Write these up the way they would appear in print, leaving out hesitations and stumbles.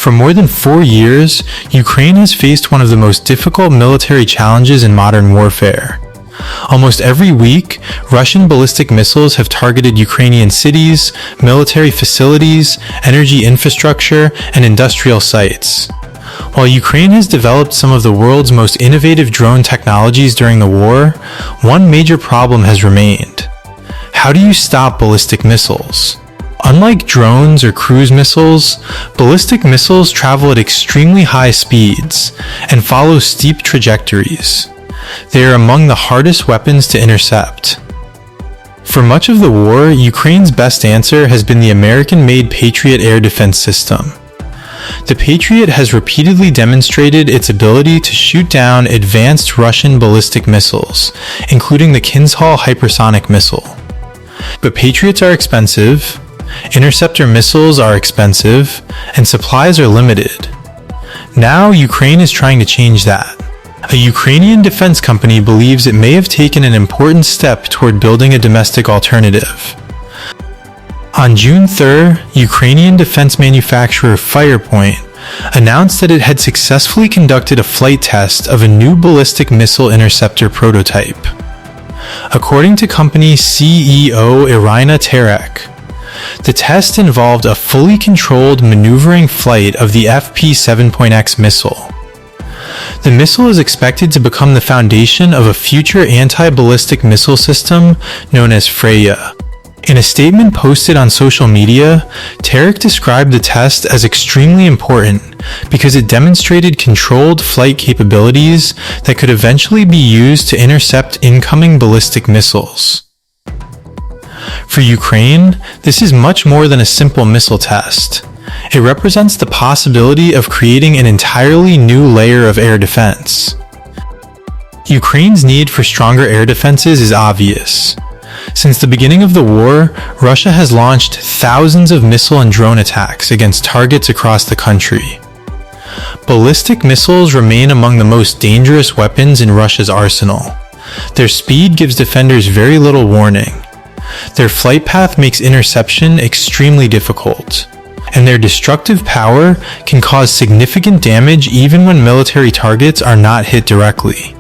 For more than 4 years, Ukraine has faced one of the most difficult military challenges in modern warfare. Almost every week, Russian ballistic missiles have targeted Ukrainian cities, military facilities, energy infrastructure, and industrial sites. While Ukraine has developed some of the world's most innovative drone technologies during the war, one major problem has remained. How do you stop ballistic missiles? Unlike drones or cruise missiles, ballistic missiles travel at extremely high speeds and follow steep trajectories. They are among the hardest weapons to intercept. For much of the war, Ukraine's best answer has been the American-made Patriot air defense system. The Patriot has repeatedly demonstrated its ability to shoot down advanced Russian ballistic missiles, including the Kinzhal hypersonic missile. But Patriots are expensive, interceptor missiles are expensive, and supplies are limited. Now Ukraine is trying to change that. A Ukrainian defense company believes it may have taken an important step toward building a domestic alternative. On June 3rd, Ukrainian defense manufacturer Freyja announced that it had successfully conducted a flight test of a new ballistic missile interceptor prototype. According to company CEO Irina Terek, the test involved a fully controlled maneuvering flight of the FP-7.X missile. The missile is expected to become the foundation of a future anti-ballistic missile system known as Freyja. In a statement posted on social media, Terek described the test as extremely important because it demonstrated controlled flight capabilities that could eventually be used to intercept incoming ballistic missiles. For Ukraine, this is much more than a simple missile test. It represents the possibility of creating an entirely new layer of air defense. Ukraine's need for stronger air defenses is obvious. Since the beginning of the war, Russia has launched thousands of missile and drone attacks against targets across the country. Ballistic missiles remain among the most dangerous weapons in Russia's arsenal. Their speed gives defenders very little warning. Their flight path makes interception extremely difficult, and their destructive power can cause significant damage even when military targets are not hit directly.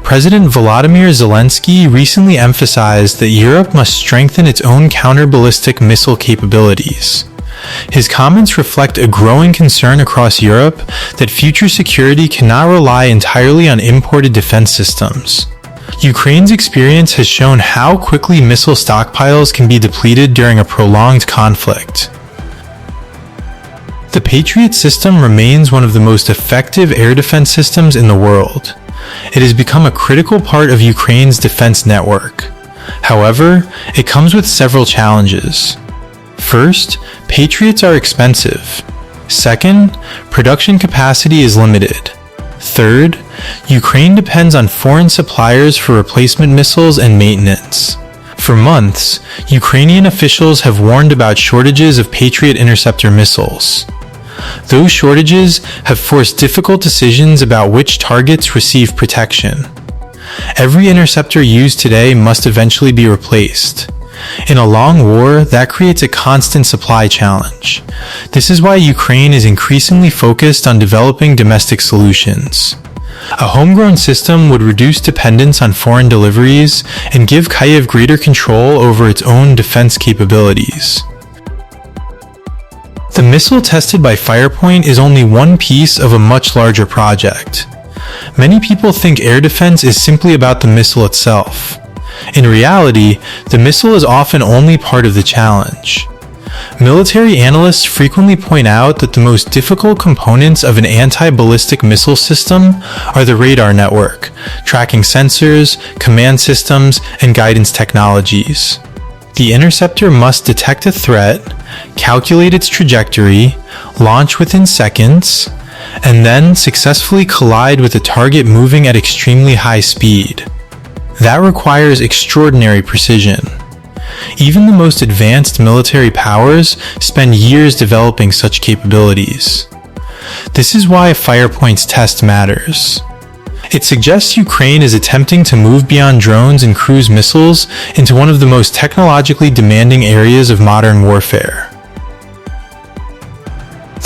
President Volodymyr Zelensky recently emphasized that Europe must strengthen its own counter-ballistic missile capabilities. His comments reflect a growing concern across Europe that future security cannot rely entirely on imported defense systems. Ukraine's experience has shown how quickly missile stockpiles can be depleted during a prolonged conflict. The Patriot system remains one of the most effective air defense systems in the world. It has become a critical part of Ukraine's defense network. However, it comes with several challenges. First, Patriots are expensive. Second, production capacity is limited. Third, Ukraine depends on foreign suppliers for replacement missiles and maintenance. For months, Ukrainian officials have warned about shortages of Patriot interceptor missiles. Those shortages have forced difficult decisions about which targets receive protection. Every interceptor used today must eventually be replaced. In a long war, that creates a constant supply challenge. This is why Ukraine is increasingly focused on developing domestic solutions. A homegrown system would reduce dependence on foreign deliveries and give Kyiv greater control over its own defense capabilities. The missile tested by Firepoint is only one piece of a much larger project. Many people think air defense is simply about the missile itself. In reality, the missile is often only part of the challenge. Military analysts frequently point out that the most difficult components of an anti-ballistic missile system are the radar network, tracking sensors, command systems, and guidance technologies. The interceptor must detect a threat, calculate its trajectory, launch within seconds, and then successfully collide with a target moving at extremely high speed. That requires extraordinary precision. Even the most advanced military powers spend years developing such capabilities. This is why Firepoint's test matters. It suggests Ukraine is attempting to move beyond drones and cruise missiles into one of the most technologically demanding areas of modern warfare.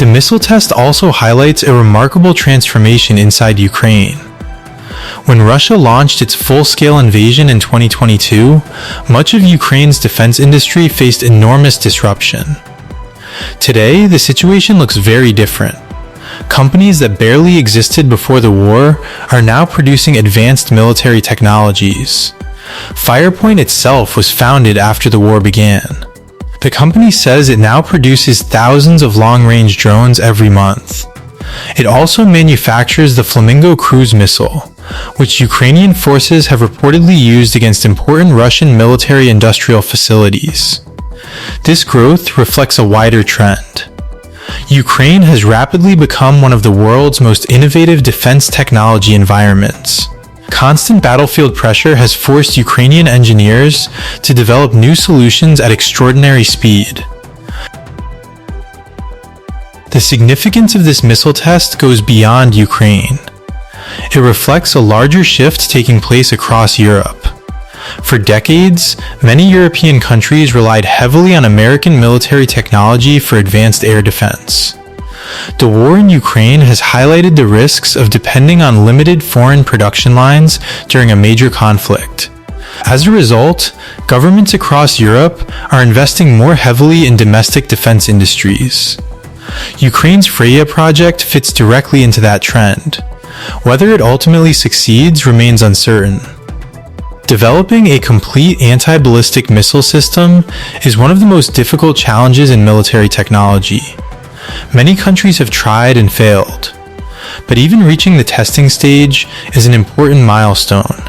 The missile test also highlights a remarkable transformation inside Ukraine. When Russia launched its full-scale invasion in 2022, much of Ukraine's defense industry faced enormous disruption. Today, the situation looks very different. Companies that barely existed before the war are now producing advanced military technologies. Firepoint itself was founded after the war began. The company says it now produces thousands of long-range drones every month. It also manufactures the Flamingo cruise missile, which Ukrainian forces have reportedly used against important Russian military-industrial facilities. This growth reflects a wider trend. Ukraine has rapidly become one of the world's most innovative defense technology environments. Constant battlefield pressure has forced Ukrainian engineers to develop new solutions at extraordinary speed. The significance of this missile test goes beyond Ukraine. It reflects a larger shift taking place across Europe. For decades, many European countries relied heavily on American military technology for advanced air defense. The war in Ukraine has highlighted the risks of depending on limited foreign production lines during a major conflict. As a result, governments across Europe are investing more heavily in domestic defense industries. Ukraine's Freyja project fits directly into that trend. Whether it ultimately succeeds remains uncertain. Developing a complete anti-ballistic missile system is one of the most difficult challenges in military technology. Many countries have tried and failed, but even reaching the testing stage is an important milestone.